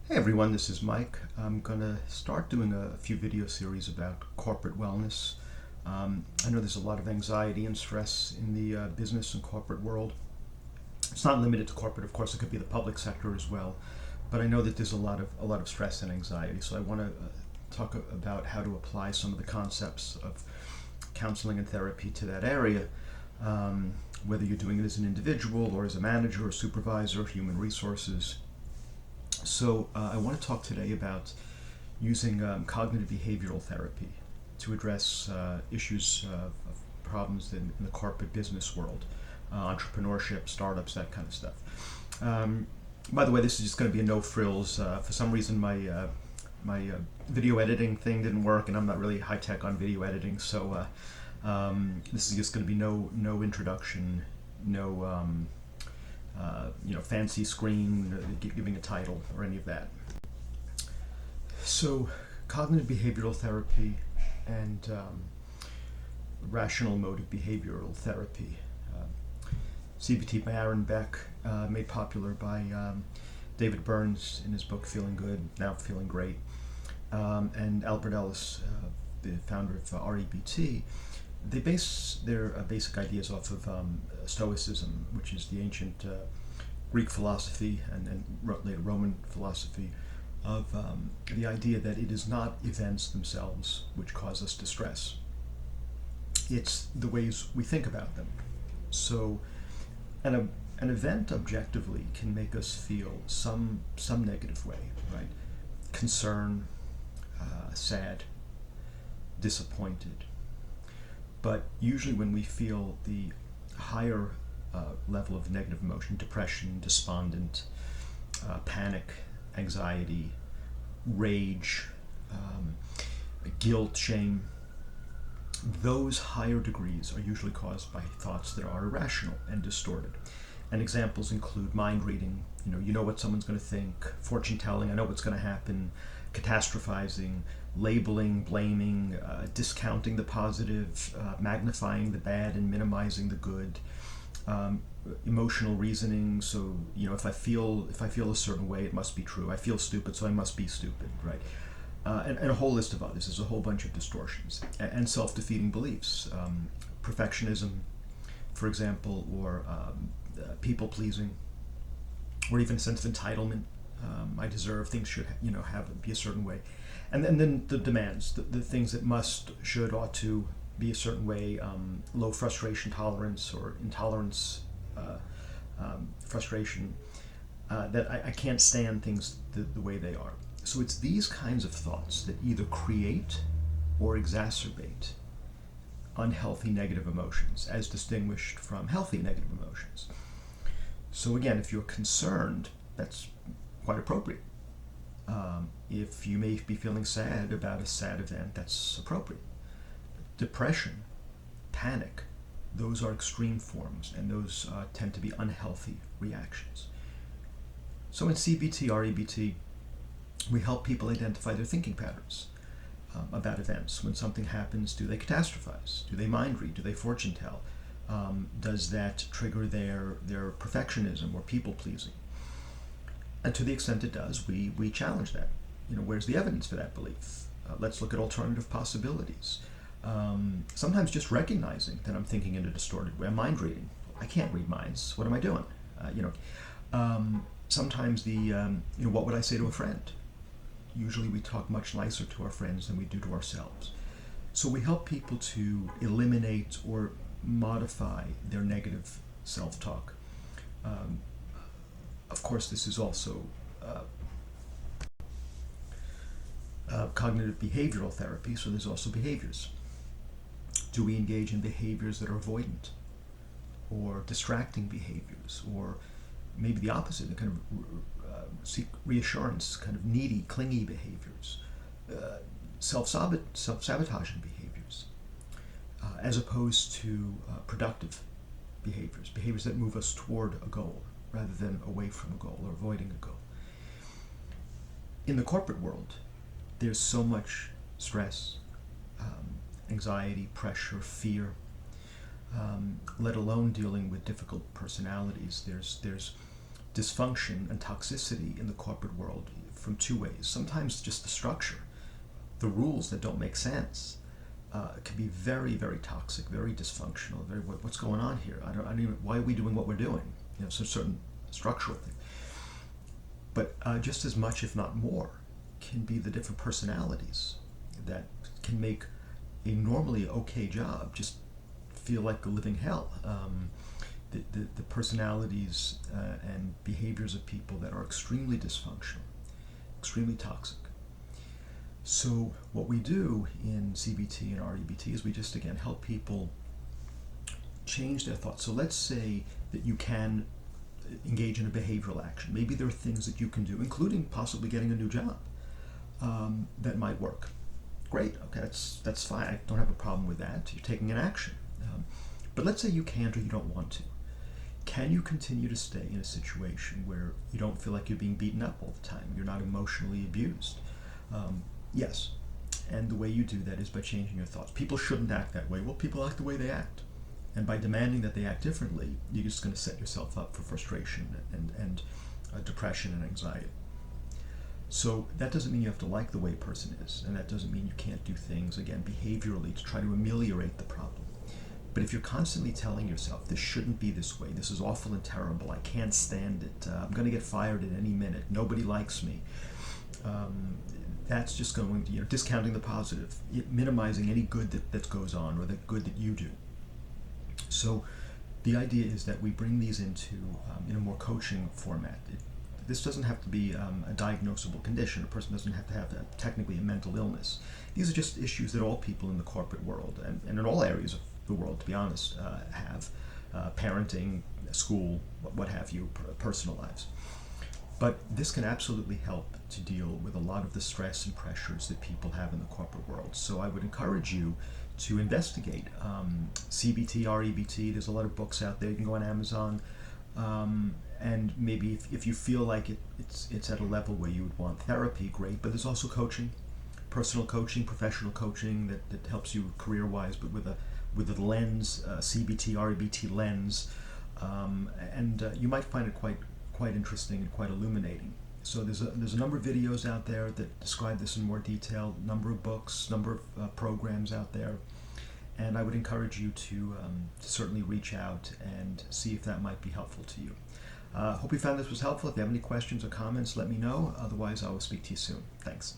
Hey everyone, this is Mike. I'm going to start doing a few video series about corporate wellness. I know there's a lot of anxiety and stress in the business and corporate world. It's not limited to corporate, of course, it could be the public sector as well. But I know that there's a lot of stress and anxiety, so I want to talk about how to apply some of the concepts of counseling and therapy to that area. Whether you're doing it as an individual or as a manager or supervisor, human resources. So I want to talk today about using cognitive behavioral therapy to address issues of problems in the corporate business world, entrepreneurship, startups, that kind of stuff. By the way, this is just going to be a no frills. For some reason, my video editing thing didn't work, and I'm not really high tech on video editing, so this is just going to be no introduction, no fancy screen, giving a title or any of that. So, cognitive behavioral therapy and rational emotive behavioral therapy, CBT by Aaron Beck, made popular by David Burns in his book Feeling Good, Now Feeling Great, and Albert Ellis, the founder of REBT. They base their basic ideas off of Stoicism, which is the ancient Greek philosophy and later Roman philosophy of the idea that it is not events themselves which cause us distress. It's the ways we think about them. So an event objectively can make us feel some negative way, right? Concern, sad, disappointed. But usually when we feel the higher level of negative emotion, depression, despondent, panic, anxiety, rage, guilt, shame, those higher degrees are usually caused by thoughts that are irrational and distorted. And examples include mind reading, you know what someone's going to think, fortune telling, I know what's going to happen, catastrophizing, labeling, blaming, discounting the positive, magnifying the bad and minimizing the good, emotional reasoning. So if I feel a certain way, it must be true. I feel stupid, so I must be stupid, right? And a whole list of others. There's a whole bunch of distortions and self-defeating beliefs, perfectionism, for example, or people pleasing, or even a sense of entitlement. I deserve, things should be a certain way, and then the demands, the things that must, should, ought to be a certain way, low frustration tolerance or intolerance, frustration, that I can't stand things the way they are. So it's these kinds of thoughts that either create or exacerbate unhealthy negative emotions as distinguished from healthy negative emotions. So again, if you're concerned, that's quite appropriate. If you may be feeling sad about a sad event, that's appropriate. Depression, panic, those are extreme forms, and those tend to be unhealthy reactions. So in CBT, REBT, we help people identify their thinking patterns about events. When something happens, do they catastrophize? Do they mind read? Do they fortune tell? Does that trigger their perfectionism or people pleasing? And to the extent it does, we challenge that. Where's the evidence for that belief? Let's look at alternative possibilities. Sometimes just recognizing that I'm thinking in a distorted way. I'm mind reading. I can't read minds. What am I doing? Sometimes what would I say to a friend? Usually we talk much nicer to our friends than we do to ourselves. So we help people to eliminate or modify their negative self-talk. Of course, this is also cognitive behavioral therapy, so there's also behaviors. Do we engage in behaviors that are avoidant or distracting behaviors, or maybe the opposite, the kind of seek reassurance, kind of needy, clingy behaviors, self-sabotaging behaviors, as opposed to productive behaviors that move us toward a goal rather than away from a goal or avoiding a goal. In the corporate world, there's so much stress, anxiety, pressure, fear, let alone dealing with difficult personalities. There's dysfunction and toxicity in the corporate world from two ways. Sometimes just the structure, the rules that don't make sense, can be very, very toxic, very dysfunctional. Very, what's going on here? I don't even, why are we doing what we're doing? Some certain structural thing. But just as much, if not more, can be the different personalities that can make a normally okay job just feel like a living hell. The personalities and behaviors of people that are extremely dysfunctional, extremely toxic. So what we do in CBT and REBT is we just, again, help people change their thoughts. So let's say that you can engage in a behavioral action. Maybe there are things that you can do, including possibly getting a new job, that might work. Great, okay, that's fine. I don't have a problem with that. You're taking an action. But let's say you can't or you don't want to. Can you continue to stay in a situation where you don't feel like you're being beaten up all the time? You're not emotionally abused? Yes. And the way you do that is by changing your thoughts. People shouldn't act that way. Well, people act the way they act. And by demanding that they act differently, you're just going to set yourself up for frustration and depression and anxiety. So that doesn't mean you have to like the way a person is, and that doesn't mean you can't do things, again, behaviorally to try to ameliorate the problem. But if you're constantly telling yourself, this shouldn't be this way, this is awful and terrible, I can't stand it, I'm going to get fired at any minute, nobody likes me, that's just going to, discounting the positive, minimizing any good that goes on or the good that you do. So the idea is that we bring these into in a more coaching format. This doesn't have to be a diagnosable condition. A person doesn't have to have technically a mental illness. These are just issues that all people in the corporate world and in all areas of the world, to be honest, have. Parenting, school, what have you, personal lives. But this can absolutely help to deal with a lot of the stress and pressures that people have in the corporate world. So I would encourage you to investigate CBT, REBT. There's a lot of books out there. You can go on Amazon. And maybe if you feel like it's at a level where you would want therapy, great. But there's also coaching, personal coaching, professional coaching that helps you career-wise, but with a lens, CBT, REBT lens. And you might find it quite interesting and quite illuminating. So there's a number of videos out there that describe this in more detail, number of books, number of programs out there, and I would encourage you to certainly reach out and see if that might be helpful to you. Hope you found this was helpful. If you have any questions or comments, let me know. Otherwise, I will speak to you soon. Thanks.